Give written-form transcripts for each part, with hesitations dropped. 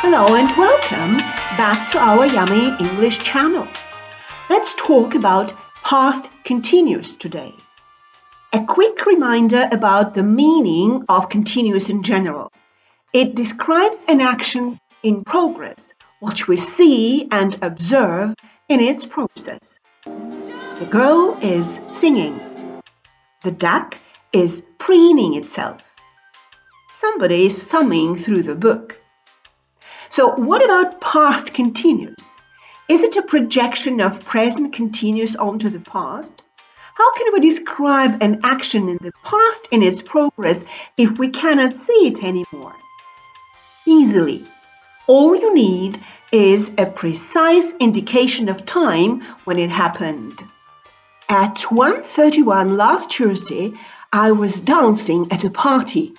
Hello and welcome back to our Yummy English channel. Let's talk about past continuous today. A quick reminder about the meaning of continuous in general. It describes an action in progress, which we see and observe in its process. The girl is singing. The duck is preening itself. Somebody is thumbing through the book. So what about past continuous? Is it a projection of present continuous onto the past? How can we describe an action in the past in its progress if we cannot see it anymore? Easily. All you need is a precise indication of time when it happened. At 1:31 last Tuesday, I was dancing at a party.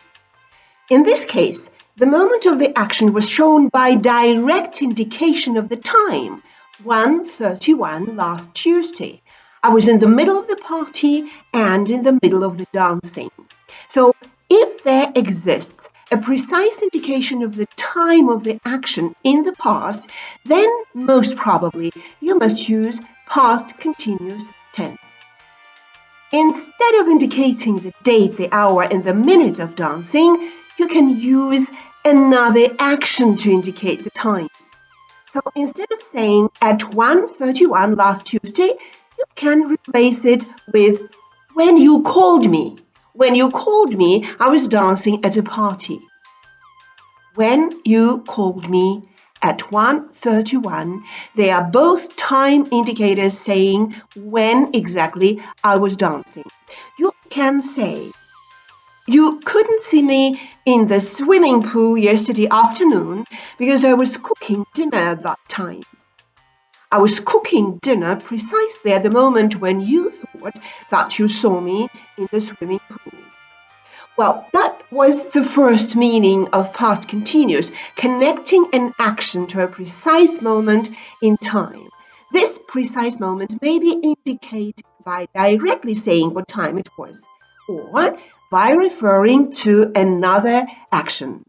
In this case, the moment of the action was shown by direct indication of the time, 1:31 last Tuesday. I was in the middle of the party and in the middle of the dancing. So, if there exists a precise indication of the time of the action in the past, then most probably you must use past continuous tense. Instead of indicating the date, the hour, and the minute of dancing, you can use another action to indicate the time. So instead of saying at 1:31 last Tuesday, you can replace it with when you called me. When you called me, I was dancing at a party. When you called me at 1:31, they are both time indicators saying when exactly I was dancing. You can say, you couldn't see me in the swimming pool yesterday afternoon because I was cooking dinner at that time. I was cooking dinner precisely at the moment when you thought that you saw me in the swimming pool. Well, that was the first meaning of past continuous, connecting an action to a precise moment in time. This precise moment may be indicated by directly saying what time it was, or by referring to another action.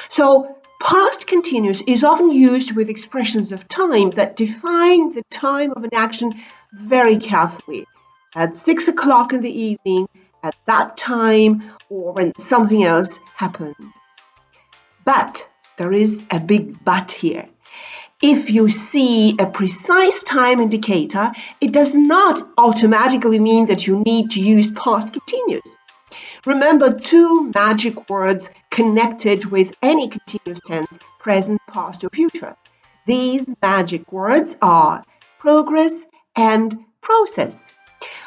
So, past continuous is often used with expressions of time that define the time of an action very carefully. At 6 o'clock in the evening, at that time, or when something else happened. But there is a big but here. If you see a precise time indicator, it does not automatically mean that you need to use past continuous. Remember two magic words connected with any continuous tense, present, past, or future. These magic words are progress and process.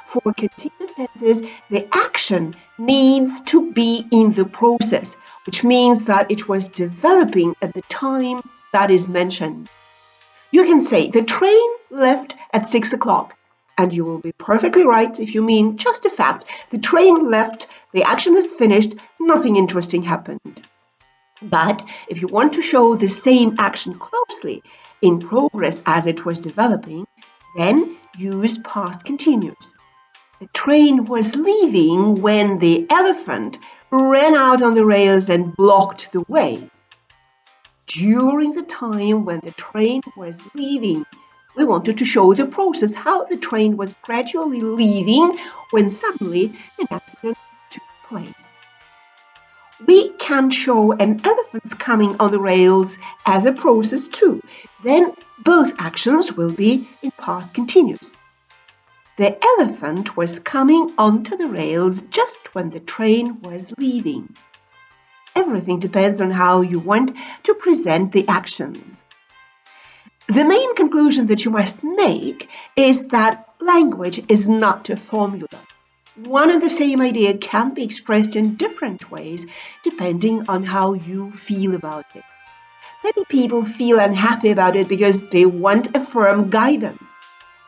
For continuous tenses, the action needs to be in the process, which means that it was developing at the time that is mentioned. You can say, the train left at 6 o'clock. And you will be perfectly right if you mean just a fact. The train left, the action is finished, nothing interesting happened. But if you want to show the same action closely in progress as it was developing, then use past continuous. The train was leaving when the elephant ran out on the rails and blocked the way. During the time when the train was leaving, we wanted to show the process, how the train was gradually leaving when suddenly an accident took place. We can show an elephant's coming on the rails as a process too. Then both actions will be in past continuous. The elephant was coming onto the rails just when the train was leaving. Everything depends on how you want to present the actions. The main conclusion that you must make is that language is not a formula. One and the same idea can be expressed in different ways depending on how you feel about it. Many people feel unhappy about it because they want a firm guidance.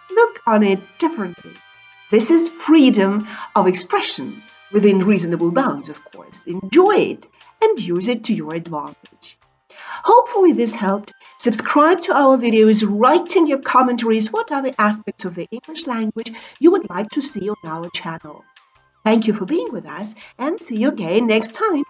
Look on it differently. This is freedom of expression within reasonable bounds, of course. Enjoy it and use it to your advantage. Hopefully this helped. Subscribe to our videos, write in your commentaries what are the aspects of the English language you would like to see on our channel. Thank you for being with us and see you again next time.